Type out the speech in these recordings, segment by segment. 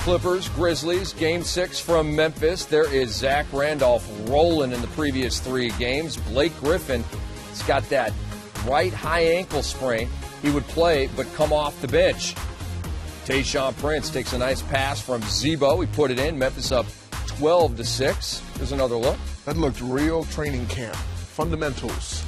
Clippers, Grizzlies, Game 6 from Memphis. There is Zach Randolph rolling in the previous 3 games. Blake Griffin has got that right high ankle sprain. He would play but come off the bench. Tayshaun Prince takes a nice pass from Zebo. He put it in. Memphis up 12-6. Here's another look. That looked real training camp. Fundamentals.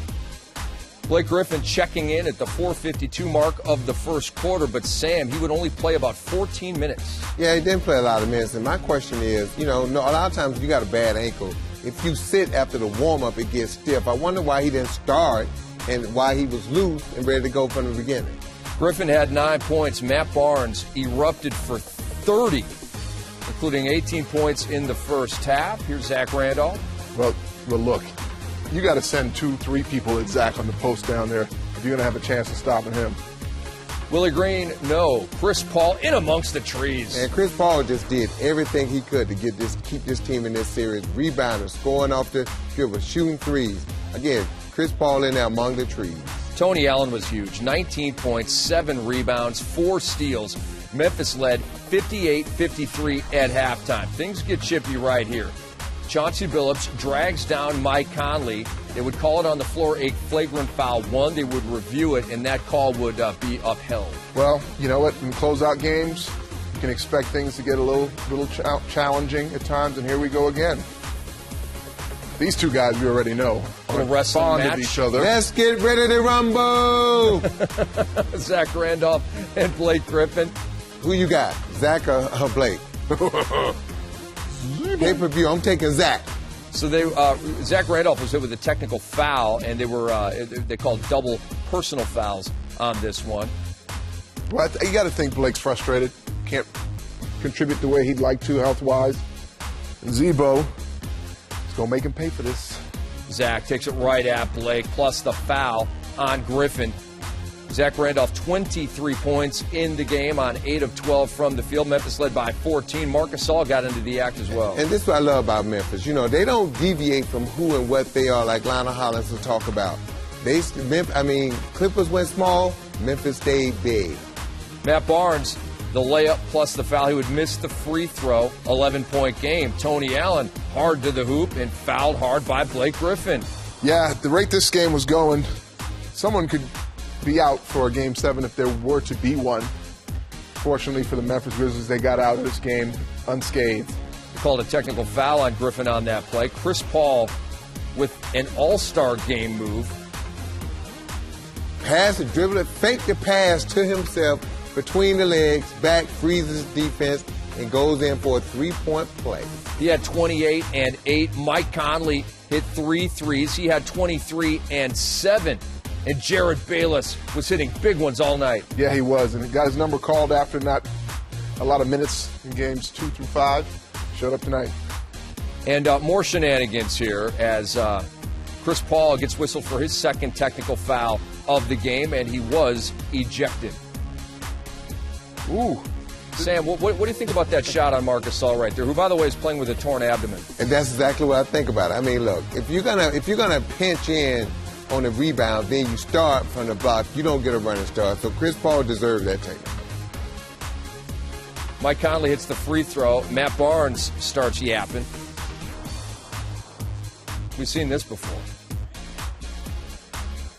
Blake Griffin checking in at the 4:52 mark of the first quarter, but Sam, he would only play about 14 minutes. Yeah, he didn't play a lot of minutes, and my question is, a lot of times when you got a bad ankle, if you sit after the warm-up, it gets stiff. I wonder why he didn't start and why he was loose and ready to go from the beginning. Griffin had 9 points. Matt Barnes erupted for 30, including 18 points in the first half. Here's Zach Randolph. Well, look. You got to send 2-3 people at Zach on the post down there if you're going to have a chance of stopping him. Field Green, no. Chris Paul in amongst the trees. And Chris Paul just did everything he could to keep this team in this series. Rebounding, scoring off the dribble, shooting threes. Again, Chris Paul in there among the trees. Tony Allen was huge. 19 points, 7 rebounds, 4 steals. Memphis led 58-53 at halftime. Things get chippy right here. Chauncey Billups drags down Mike Conley. They would call it on the floor a flagrant foul 1. They would review it, and that call would be upheld. Well, you know what? In closeout games, you can expect things to get a little challenging at times, and here we go again. These two guys we already know are fond of each other. Let's get ready to rumble! Zach Randolph and Blake Griffin. Who you got, Zach or Blake? Pay-per-view, I'm taking Zach. So Zach Randolph was hit with a technical foul, and they called double personal fouls on this one. Well, you got to think Blake's frustrated. Can't contribute the way he'd like to health-wise. And Zebo is going to make him pay for this. Zach takes it right at Blake, plus the foul on Griffin. Zach Randolph, 23 points in the game on 8 of 12 from the field. Memphis led by 14. Marc Gasol got into the act as well. And this is what I love about Memphis. They don't deviate from who and what they are like Lionel Hollins will talk about. Clippers went small, Memphis stayed big. Matt Barnes, the layup plus the foul. He would miss the free throw, 11-point game. Tony Allen, hard to the hoop and fouled hard by Blake Griffin. Yeah, at the rate this game was going, someone could be out for a Game 7 if there were to be one. Fortunately for the Memphis Grizzlies, they got out of this game unscathed. They called a technical foul on Griffin on that play. Chris Paul with an all-star game move. Pass it, dribble it, fake the pass to himself between the legs, back, freezes defense, and goes in for a 3-point play. He had 28 and 8. Mike Conley hit 3 threes. He had 23 and 7. And Jared Bayless was hitting big ones all night. Yeah, he was. And he got his number called after not a lot of minutes in games 2 through 5. Showed up tonight. And more shenanigans here as Chris Paul gets whistled for his second technical foul of the game, and he was ejected. Ooh. Sam, what do you think about that shot on Marc Gasol right there, who, by the way, is playing with a torn abdomen? And that's exactly what I think about it. Look, if you're gonna pinch in on the rebound, then you start from the block. You don't get a running start. So Chris Paul deserved that technical. Mike Conley hits the free throw. Matt Barnes starts yapping. We've seen this before.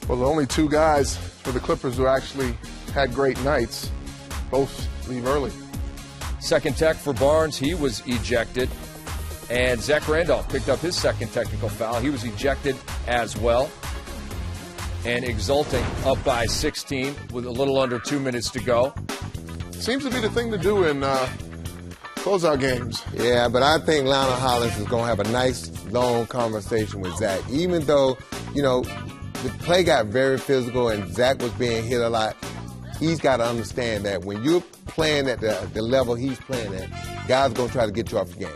Well, the only 2 guys for the Clippers who actually had great nights both leave early. Second tech for Barnes. He was ejected. And Zach Randolph picked up his second technical foul. He was ejected as well. And exulting, up by 16 with a little under 2 minutes to go. Seems to be the thing to do in closeout games. Yeah, but I think Lionel Hollins is going to have a nice, long conversation with Zach. Even though, the play got very physical and Zach was being hit a lot, he's got to understand that when you're playing at the level he's playing at, guys are going to try to get you off the game.